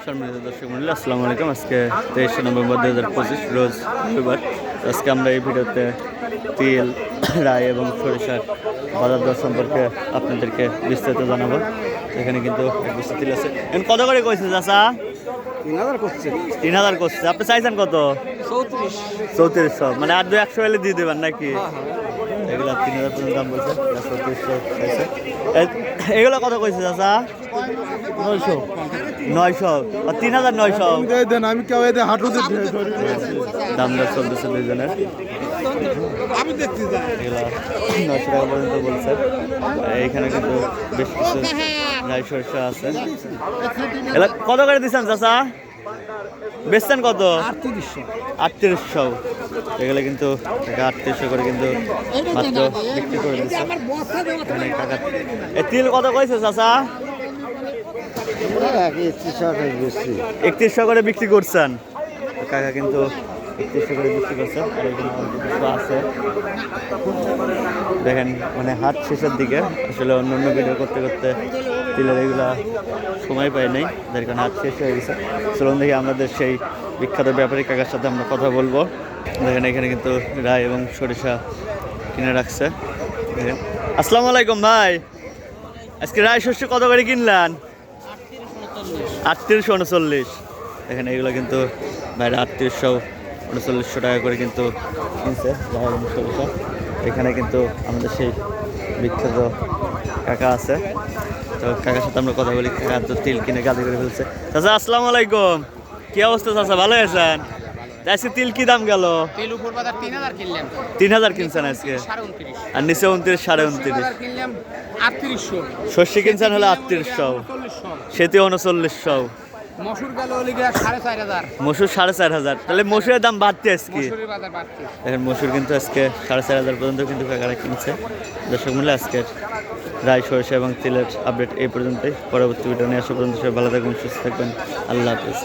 সম্মানিত দর্শক মন্ডলী, আসসালামু আলাইকুম। আজকে 23 নভেম্বর 2025 রোজ রবিবার। আজকে আমরা এই ভিডিওতে তিল, রাই এবং সরিষার বাজার দর সম্পর্কে আপনাদেরকে বিস্তারিত জানাবো। এখানে কিন্তু এক বস্তা তিল আছে। এখন কত করে কইছে চাচা? 3000 করছে। 3000 করছে। আপনি চাইছেন কত? 3400। মানে আর 200 হলে দিয়ে দেবেন নাকি? এগুলো 3000 পর্যন্ত দাম বলছে, 3400 চাইছে। এগুলো কত কইছে চাচা? 900 আর 3900 আমি কেউ এদের হাঁটু দাম দর চলতেছে দুইজনের। এগুলো 900 টাকা পর্যন্ত বলছে। এইখানে কিন্তু বেশ কিছু রাই সরিষা আছে। এগুলো কত করে দিচ্ছেন চাচা? বেচছেন কত? 3800। এগুলো কিন্তু 3800 করে কিন্তু মাত্র বিক্রি করে দিচ্ছে। তিল কত কইছে চাচা? 3100 করে বিক্রি করছেন। কাকা কিন্তু 3100 করে বিক্রি করছে। আর এখানে কিছু আছে দেখেন, মানে হাট শেষের দিকে আসলে অন্য অন্য ভিডিও করতে করতে তিলের এগুলা সময় পাই নাই, যার কারণে হাট শেষ হয়ে গেছে। চলুন দেখি আমাদের সেই বিখ্যাত ব্যাপারী কাকার সাথে আমরা কথা বলবো। দেখেন এখানে কিন্তু রাই এবং সরিষা কিনে রাখছে। দেখেন, আসসালামু আলাইকুম ভাই। আজকে রাই শস্য কত করে কিনলেন? 3839। দেখেন এগুলো কিন্তু বাইরে 3839 টাকা করে কিন্তু কিনছে রাই এবং সরিষা। এখানে কিন্তু আমাদের সেই বিখ্যাত কাকা আছে, তো কাকার সাথে আমরা কথা বলি। কাকা তো তিল কিনে গাদি করে ফেলছে। চাচা আসসালামু আলাইকুম, কি অবস্থা চাচা? ভালো আছেন? আজকে তিল কি দাম গেল? 3000 কিনছেন আজকে, আর নিচে 29, 29.5। শস্য কিনছেন হলো 3800, সেটি 3900। মসুর 4500। তাহলে মসুরের দাম বাড়তে আজকে। দেখেন মসুর কিন্তু আজকে 4500 পর্যন্ত কিন্তু কাকারা কিনছে। দর্শক মূল্যে আজকের রাই সরিষা এবং তিলের আপডেট এই পর্যন্তই। পরবর্তী ভিডিও নিয়ে আসা পর্যন্ত সবাই ভালো থাকবেন, সুস্থ থাকবেন। আল্লাহ হাফেজ।